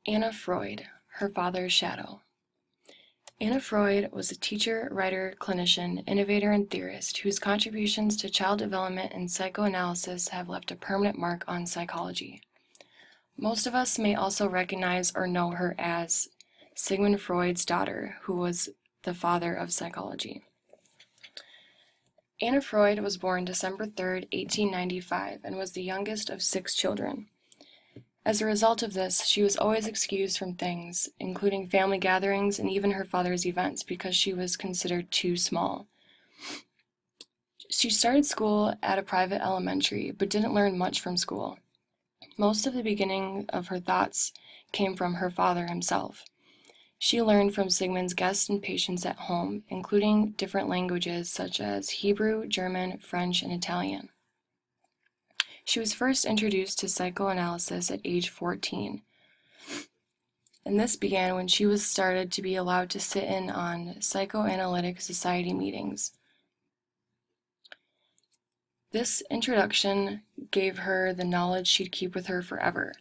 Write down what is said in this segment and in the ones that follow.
Anna Freud, her father's shadow. Anna Freud was a teacher, writer, clinician, innovator, and theorist whose contributions to child development and psychoanalysis have left a permanent mark on psychology. Most of us may also recognize or know her as Sigmund Freud's daughter, who was the father of psychology. Anna Freud was born December 3, 1895, and was the youngest of 6 children. As a result of this, she was always excused from things, including family gatherings and even her father's events, because she was considered too small. She started school at a private elementary, but didn't learn much from school. Most of the beginning of her thoughts came from her father himself. She learned from Sigmund's guests and patients at home, including different languages such as Hebrew, German, French, and Italian. She was first introduced to psychoanalysis at age 14, and this began when she was started to be allowed to sit in on psychoanalytic society meetings. This introduction gave her the knowledge she'd keep with her forever,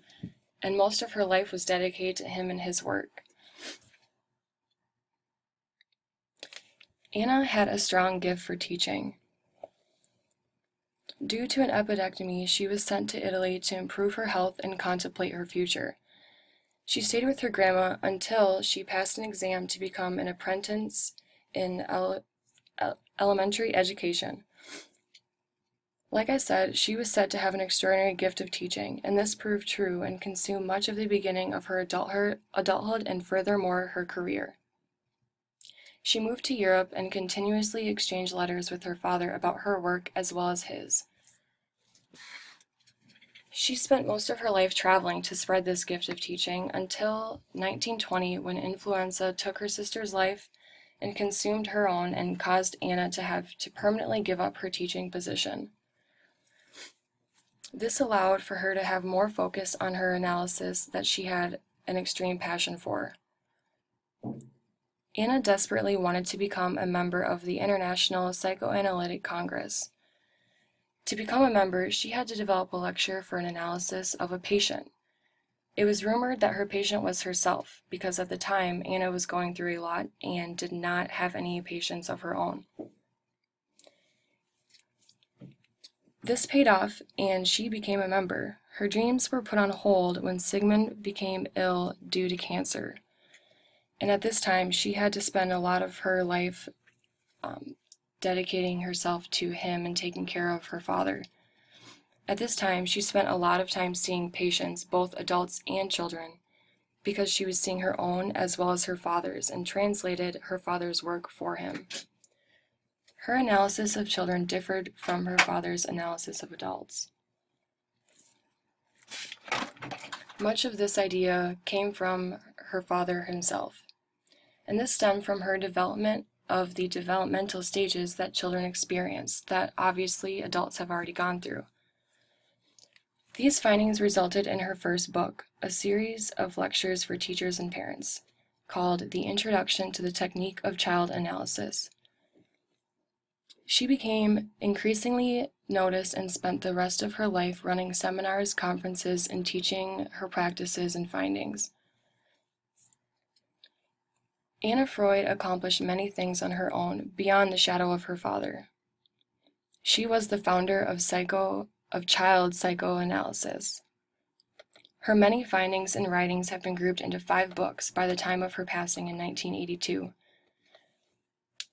and most of her life was dedicated to him and his work. Anna had a strong gift for teaching. Due to an appendectomy, she was sent to Italy to improve her health and contemplate her future. She stayed with her grandma until she passed an exam to become an apprentice in elementary education. Like I said, she was said to have an extraordinary gift of teaching, and this proved true and consumed much of the beginning of her adulthood and furthermore her career. She moved to Europe and continuously exchanged letters with her father about her work as well as his. She spent most of her life traveling to spread this gift of teaching until 1920, when influenza took her sister's life and consumed her own and caused Anna to have to permanently give up her teaching position. This allowed for her to have more focus on her analysis that she had an extreme passion for. Anna desperately wanted to become a member of the International Psychoanalytic Congress. To become a member, she had to develop a lecture for an analysis of a patient. It was rumored that her patient was herself, because at the time Anna was going through a lot and did not have any patients of her own. This paid off, and she became a member. Her dreams were put on hold when Sigmund became ill due to cancer. And at this time, she had to spend a lot of her life dedicating herself to him and taking care of her father. At this time, she spent a lot of time seeing patients, both adults and children, because she was seeing her own as well as her father's, and translated her father's work for him. Her analysis of children differed from her father's analysis of adults. Much of this idea came from her father himself, and this stemmed from her development of the developmental stages that children experience that obviously adults have already gone through. These findings resulted in her first book, a series of lectures for teachers and parents, called The Introduction to the Technique of Child Analysis. She became increasingly noticed and spent the rest of her life running seminars, conferences, and teaching her practices and findings. Anna Freud accomplished many things on her own beyond the shadow of her father. She was the founder of child psychoanalysis. Her many findings and writings have been grouped into 5 books by the time of her passing in 1982.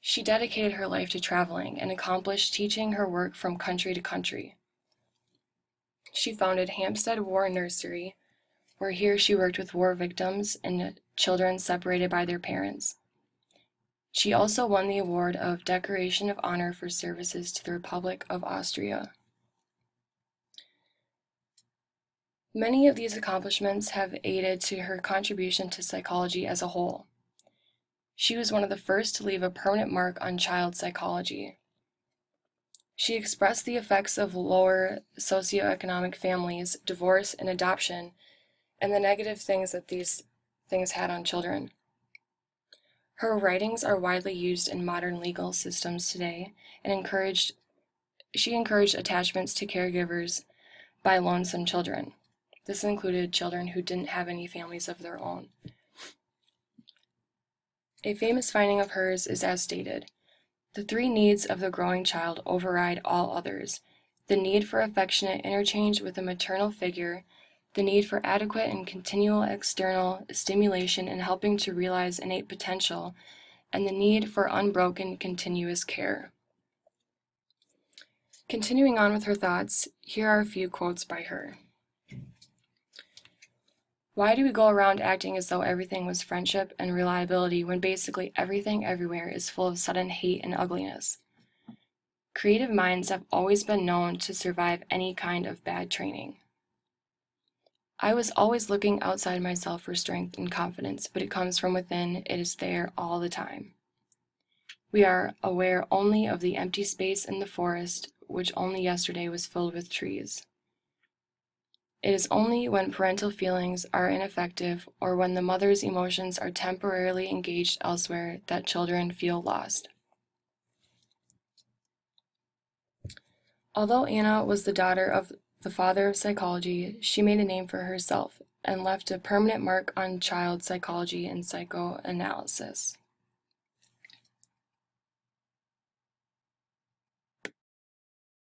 She dedicated her life to traveling and accomplished teaching her work from country to country. She founded Hampstead War Nursery, where here she worked with war victims and children separated by their parents. She also won the award of Decoration of Honor for services to the Republic of Austria. Many of these accomplishments have aided to her contribution to psychology as a whole. She was one of the first to leave a permanent mark on child psychology. She expressed the effects of lower socioeconomic families, divorce, and adoption, and the negative things that these things had on children. Her writings are widely used in modern legal systems today, and she encouraged attachments to caregivers by lonesome children. This included children who didn't have any families of their own. A famous finding of hers is as stated: the three needs of the growing child override all others: the need for affectionate interchange with a maternal figure, the need for adequate and continual external stimulation in helping to realize innate potential, and the need for unbroken, continuous care. Continuing on with her thoughts, here are a few quotes by her. Why do we go around acting as though everything was friendship and reliability when basically everything everywhere is full of sudden hate and ugliness? Creative minds have always been known to survive any kind of bad training. I was always looking outside myself for strength and confidence, but it comes from within. It is there all the time. We are aware only of the empty space in the forest, which only yesterday was filled with trees. It is only when parental feelings are ineffective or when the mother's emotions are temporarily engaged elsewhere that children feel lost. Although Anna was the daughter of the father of psychology, she made a name for herself and left a permanent mark on child psychology and psychoanalysis.